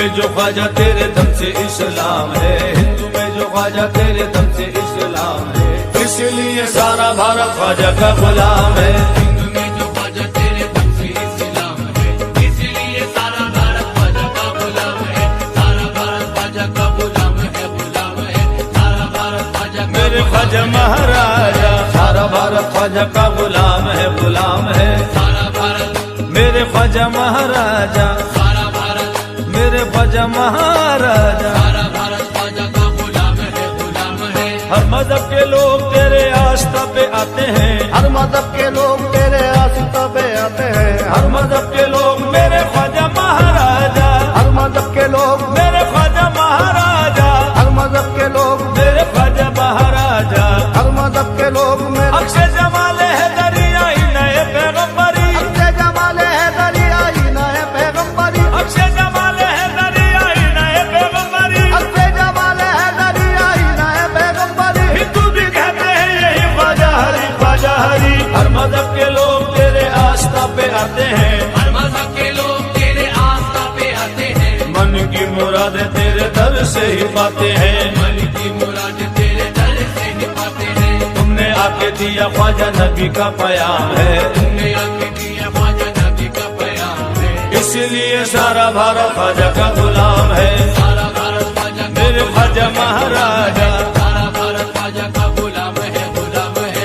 में जो ख्वाजा तेरे दम से इस्लाम है, हिंदू में जो ख्वाजा तेरे दम से इस्लाम है, इसलिए सारा भारत ख्वाजा का गुलाम है। हिंदू में जो ख्वाजा तेरे दम से इस्लाम है, इसलिए सारा भारत ख्वाजा का गुलाम है। सारा भारत ख्वाजा का गुलाम है, गुलाम है। सारा भारत ख्वाजा मेरे ख्वाजा महाराजा, सारा भारत ख्वाजा का गुलाम है, गुलाम है। सारा भारत मेरे ख्वाजा महाराजा, सारा भारत मेरे ख्वाजा महाराजा, सारा भारत ख्वाजा का गुलाम है, गुलाम है। हर मजहब के लोग तेरे आस्था पे आते हैं, हर मजहब के लोग तेरे आस्था पे आते हैं। हर मजहब के लोग मेरे ख्वाजा महाराजा, हर मजहब के लोग मेरे ख्वाजा महाराजा, हर मजहब के लोग मेरे ख्वाजा महाराजा, हर मजहब के लोग मेरे अक्षय जमाले है दरियाई नए पैगंबरी, अक्षय जमाले है दरियाई नए पैगंबरी, अक्षय जमाले है दरियाई नए पैगंबरी, अक्षय जमाले है दरियाई नए पैगंबरी। हिंदू भी कहते हैं यही ख्वाजा हरी, ख्वाजा हरी। हर मजहब के लोग तेरे आस्था पे आते हैं, हर मजहब के लोग तेरे आस्था पे आते हैं। मन की मुराद तेरे दर से ही पाते हैं, मन की मुराद तेरे दर से निभाते हैं। तुमने आके दिया ख्वाजा नबी का प्याम है, तुमने आके दिया ख्वाजा नबी का प्याम है, इसलिए सारा भारत ख्वाजा का गुलाम है। सारा भारत ख्वाजा का मेरे ख्वाजा महाराजा, सारा भारत ख्वाजा का गुलाम है, गुलाम है।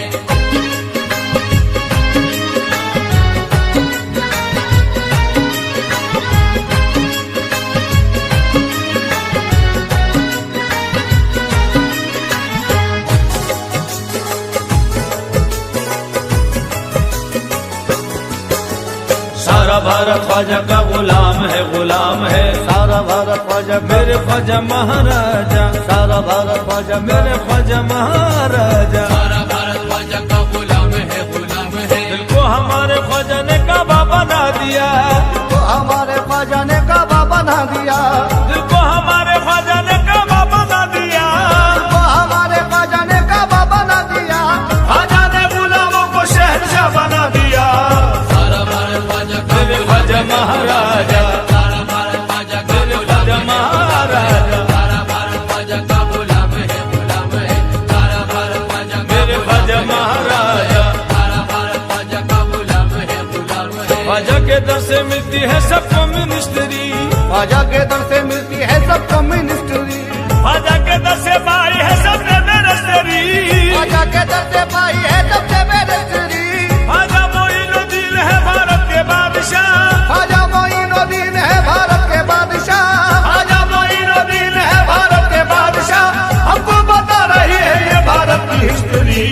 सारा भारत ख्वाजा का गुलाम है, गुलाम है। सारा भारत ख्वाजा मेरे ख्वाजा महाराजा, सारा भारत ख्वाजा मेरे ख्वाजा महाराजा, सारा भारत ख्वाजा का गुलाम है, गुलाम है। दिल को हमारे ख्वाजा ने काबा बना दिया, तो हमारे ख्वाजा ने काबा बना दिया, दिल को हमारे ख्वाजा ने काबा बना दिया, तो हमारे ख्वाजा ने काबा बना दिया। ख्वाजा ने गुलामों को शहंशाह बना दिया। सारा भारत ख्वाजा का मेरे ख्वाजा महाराजा, सारा भारत ख्वाजा का मेरे ख्वाजा महाराजा, सारा भारत ख्वाजा का गुलाम है, गुलाम है। सारा भारत ख्वाजा का मेरे ख्वाजा महाराजा, सारा भारत ख्वाजा का गुलाम है, गुलाम है। ख्वाजा के दर से मिलती है सबको मिनिस्ट्री, ख्वाजा के दर से मिलती है सबको मिनिस्ट्री, ख्वाजा के दर से पाई है सबने मिनिस्ट्री, ख्वाजा के दर से पाई है सबसे मिनिस्ट्री। ख्वाजा मोइनुद्दीन है भारत के बादशाह, ख्वाजा मोइनुद्दीन है भारत के बादशाह, ख्वाजा मोइनुद्दीन है भारत के बादशाह। हमको बता रही है ये भारत की हिस्ट्री।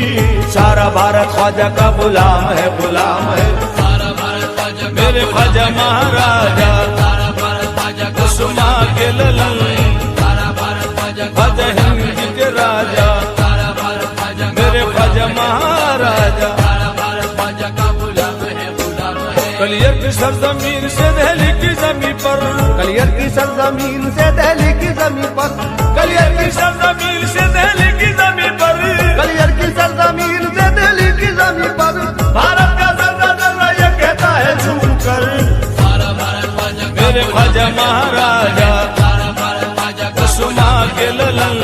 सारा भारत ख्वाजा का गुलाम है, गुलाम है। सारा भारत ख्वाजा का मेरे ख्वाजा महाराजा, सारा भारत ख्वाजा का कुसुमा के ललन, सारा भारत ख्वाजा का ख्वाजा हिंद के राजा, सारा भारत ख्वाजा का मेरे ख्वाजा महाराजा। सारा भारत ख्वाजा का गुलाम है, गुलाम है। कलियर की सरजमीन से दिल्ली की जमीन पर, कलियर की सरजमीन से दिल्ली की जमीन पर, कलियर की सरजमीन से दिल्ली की जमीन पर, कलियर की सरजमीन से दिल्ली की जमीन पर। भारत का जर्रा जर्रा ये कहता है झूम कर, सारा भारत ख्वाजा का मेरे ख्वाजा महाराजा, सारा भारत ख्वाजा का कुसुमा के ललन,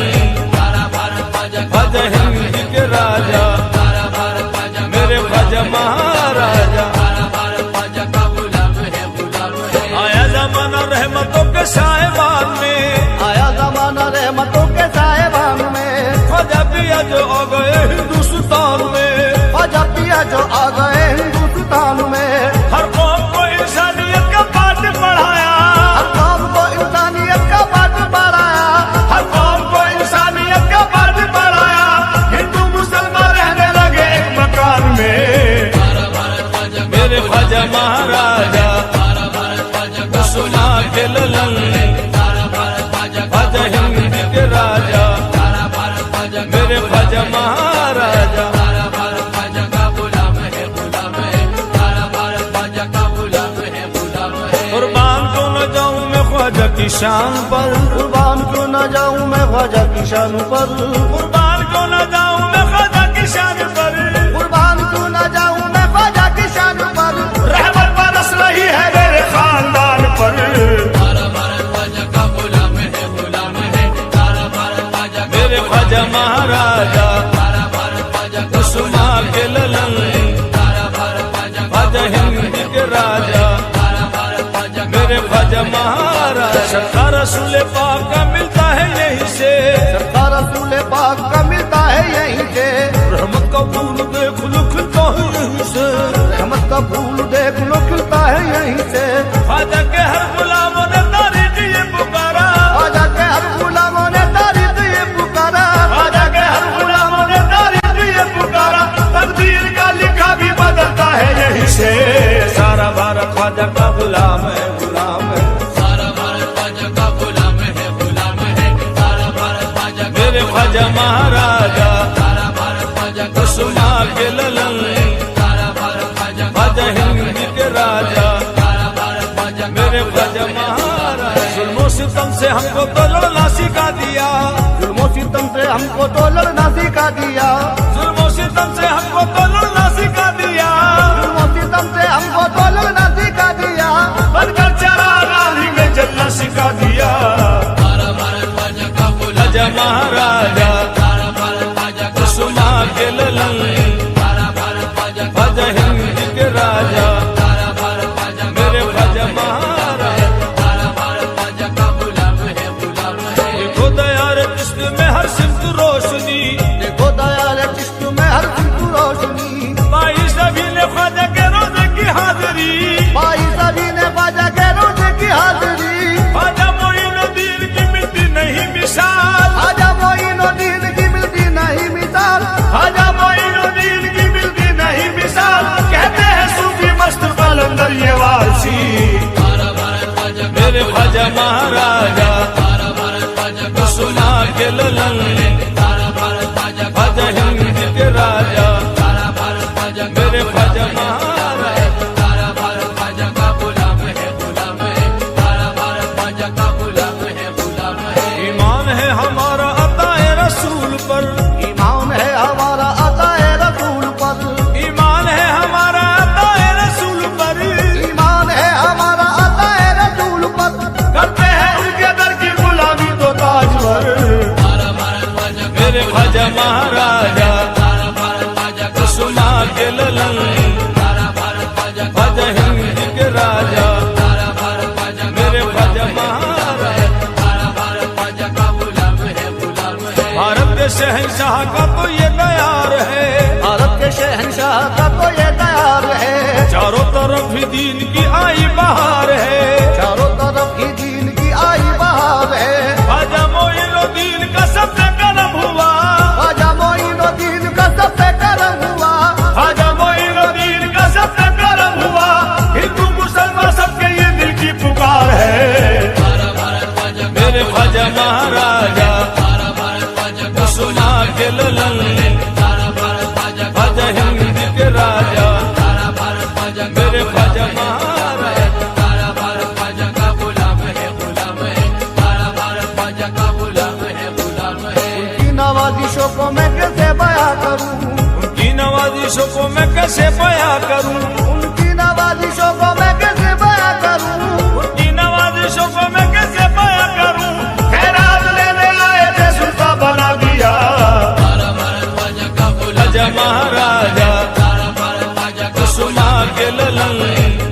सारा भारत ख्वाजा का ख्वाजा हिंद के राजा, सारा भारत ख्वाजा का मेरे ख्वाजा महाराजा। सारा भारत ख्वाजा का गुलाम है, गुलाम है। आया जमाना रहमतों के साहिबान में, आया जमाना रहमतों के साहिबान में, ख्वाजा पिया जो आ गए हिंदुस्तान में, ख्वाजा पिया जो आ गए हिंदुस्तान में। हर कौम को इंसानियत का पाठ पढ़ाया, हर कौम को इंसानियत का पाठ पढ़ाया, हर कौम को इंसानियत का पाठ पढ़ाया। हिंदू मुसलमान रहने लगे एक मकान में, सारा भारत ख्वाजा का मेरे ख्वाजा महाराजा, सारा भारत ख्वाजा का कुसुमा के ललन, सारा भारत ख्वाजा का ख्वाजा हिंद के राजा, सारा भारत ख्वाजा का मेरे ख्वाजा महाराजा। सारा भारत ख्वाजा का गुलाम है, गुलाम है। सारा भारत ख्वाजा का गुलाम है, गुलाम है। कुर्बान क्यों न जाऊं मैं ख्वाजा की शान पर, कुर्बान क्यों न जाऊं मैं ख्वाजा की शान पर, कुर्बान क्यों न जाऊं मैं ख्वाजा की शान पर, कुर्बान क्यों न जाऊं मैं ख्वाजा की शान पर। रहमत बरस रही है मेरे खानदान पर, सारा भारत ख्वाजा का महाराजा सारा भारत ख्वाजा का कुसुमा के ललन सारा भारत ख्वाजा का ख्वाजा हिंद के राजा सारा भारत ख्वाजा का मेरे ख्वाजा महाराज सरकार रसूल पाक का मिलता है यहीं से सरकार रसूल पाक का मिलता है यहीं से रहमत का फूल देख लो खिलता है यहीं से रहमत का फूल देख लो खिलता है यहीं से ख्वाजा के हर गुलामों ने तारी दिए पुकारा ख्वाजा के हर गुलामों ने तारी दिए पुकारा ख्वाजा के हर गुलामों ने तारी दिए पुकारा तकदीर का लिखा भी बदलता है यहीं से सारा भारत ख्वाजा का गुलाम है गुलाम है सारा भारत ख्वाजा का गुलाम है गुलाम है सारा भारत ख्वाजा का मेरे ख्वाजा महाराजा सारा भारत ख्वाजा का कुसुमा के ललन सारा भारत ख्वाजा का ख्वाजा हिंद के राजा सारा भारत ख्वाजा का मेरे ख्वाजा महाराज जुल्मों सितम से हमको तो लड़ना सिखा दिया जुल्मों सितम से हमको तो लड़ना सिखा दिया जुल्मों सितम से हमको तो लड़ना सिखा दिया जुल्मों सितम से हमको तो लड़ना सिखा दिया बनकर चरा राही में जलना सिखा दिया सारा भारत ख्वाजा का गुलाम ख्वाजा महाराजा सारा भारत ख्वाजा का कुसुमा के ललन सारा भारत ख्वाजा का ख्वाजा हिंद के राजा सारा भारत ख्वाजा का मेरे ख्वाजा महाराज सारा भारत ख्वाजा का गुलाम है गुलाम है देखो दयार कृष्ण में हर सिमत रोशनी देखो दयाल चिश्त में हर सिमत रोशनी पाई सभी ने ख्वाजा के रोजे की हाजिरी पाई सभी ने ख्वाजा के रोजे की हाजिरी ख्वाजा मोइनुद्दीन की मिलती नहीं मिसाल ख्वाजा मोइनुद्दीन की मिलती नहीं मिसाल ख्वाजा मोइनुद्दीन की मिलती नहीं मिसाल कहते हैं सूफी मस्त कलंदर ये वासी सारा भारत ख्वाजा का मेरे ख्वाजा महाराजा सारा भारत ख्वाजा का कुसुमा के ललन सारा भारत ख्वाजा का ख्वाजा हिंद के राजा सारा भारत ख्वाजा का मेरे ख्वाजा महाराज सारा भारत ख्वाजा का गुलाम है गुलाम है सारा भारत ख्वाजा का गुलाम है गुलाम है ईमान है हमारा अताए रसूल पर ईमान है हमारा अताए रसूल पर ईमान है हमारा अताए रसूल पर ईमान है हमारा अताए रसूल पर करते हैं उनके दर की गुलामी तो ताजवर सारा भारत ख्वाजा का मेरे ख्वाजा महाराजा सारा भारत ख्वाजा का कुसुमा के ललन सारा भारत ख्वाजा का ख्वाजा हिंद के राजा सारा भारत ख्वाजा का मेरे ख्वाजा महाराज सारा भारत ख्वाजा का गुलाम है गुलाम है भारत के शहंशाह का तो ये तैयार है भारत के शहंशाह का तो ये तैयार है चारों तरफ ही दीन की आई बहार है चारों तरफ ही दीन की आई बहार है ख्वाजा मोइनुद्दीन का सबसे करम हुआ ख्वाजा मोइनुद्दीन का सबसे करम हुआ ख्वाजा मोइनुद्दीन का सबसे करम हुआ हिंदू मुसलमान सबके ये दिल की पुकार है सारा भारत ख्वाजा का मेरे ख्वाजा महाराजा सारा भारत ख्वाजा का कुसुमा के ललन सारा भारत ख्वाजा का ख्वाजा हिंद के राजा सारा भारत ख्वाजा का मेरे ख्वाजा महाराज सारा भारत ख्वाजा का गुलाम है गुलाम है सारा भारत ख्वाजा का गुलाम है गुलाम है की नवाजिशों को मैं कैसे बयां करूं उनकी नवाजिशों को मैं कैसे बयां करूं उनकी नवाजिशों को मैं कैसे बयां करूं उनकी नवाजिशों को मैं कैसे बयां करूं खैरात लेने आए थे सुल्तान बना दिया सारा भारत ख्वाजा का गुलाम ख्वाजा महाराजा सारा भारत ख्वाजा का कुसुमा के ललन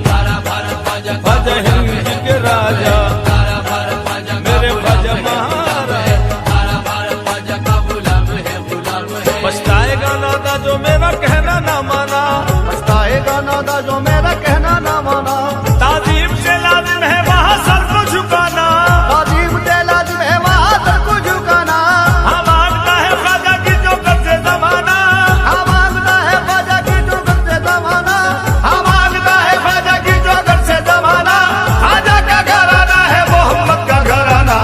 सारा भारत ख्वाजा का ख्वाजा हिंद के राजा सारा भारत ख्वाजा का मेरे ख्वाजा महाराज सारा भारत ख्वाजा का गुलाम है गुलाम है पछताएगा नादा जो मेरा कहना ना माना पछताएगा नादा जो मेरा कहना ना माना ताजीब से लाजिम है वहाँ सर को झुकाना ताजीब से लाजिम है वहाँ सर को झुकाना हाँ मांगता है ख्वाजा की जो कर से जमाना हाँ मांगता है ख्वाजा की जो कर से जमाना हाँ मांगता है ख्वाजा की जो कर से जमाना ख्वाजा का घराना है मोहम्मद का घराना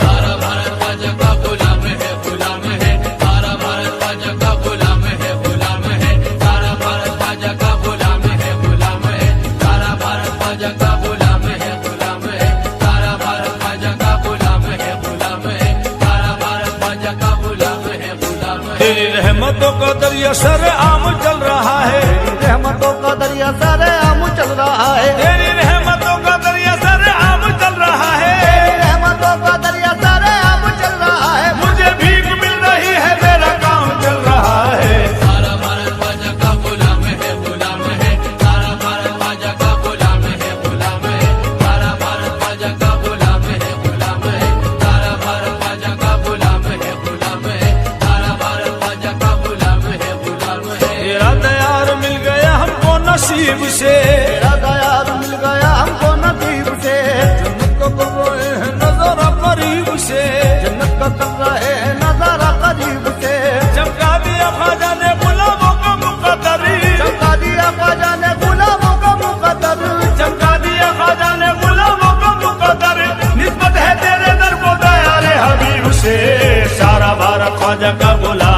सारा भारत ख्वाजा का गुलाम है गुलाम है सारा भारत ख्वाजा का गुलाम है गुलाम है सारा भारत ख्वाजा का गुलाम है गुलाम है सारा भारत ख्वाजा का गुलाम है गुलाम है सारा भारत ख्वाजा का गुलाम है गुलाम है सारा भारत ख्वाजा का गुलाम है गुलाम है तेरी रहमतों का दरिया सर आम चल रहा है रहमतों का दरिया सारे आम चल रहा है तेरी रहमतों का दरिया सर आम चल रहा है रहमतों का दरिया सारे आम चल रहा है मुझे भीख मिल रही है नसीब से। तेरा दयाल मिल गया हमको नसीब से। जन्नत को कर रहे हैं नजारा करीब से। जन्नत का कर रहे हैं नजारा करीब से। चमका दिया ख्वाजा ने गुलामों का मुकद्दर। चमका दिया ख्वाजा ने गुलामों का मुकद्दर। चमका दिया ख्वाजा ने गुलामों का मुकद्दर। निस्बत है तेरे दर को दयाल हबीब से। सारा भारत ख्वाजा का गुलाम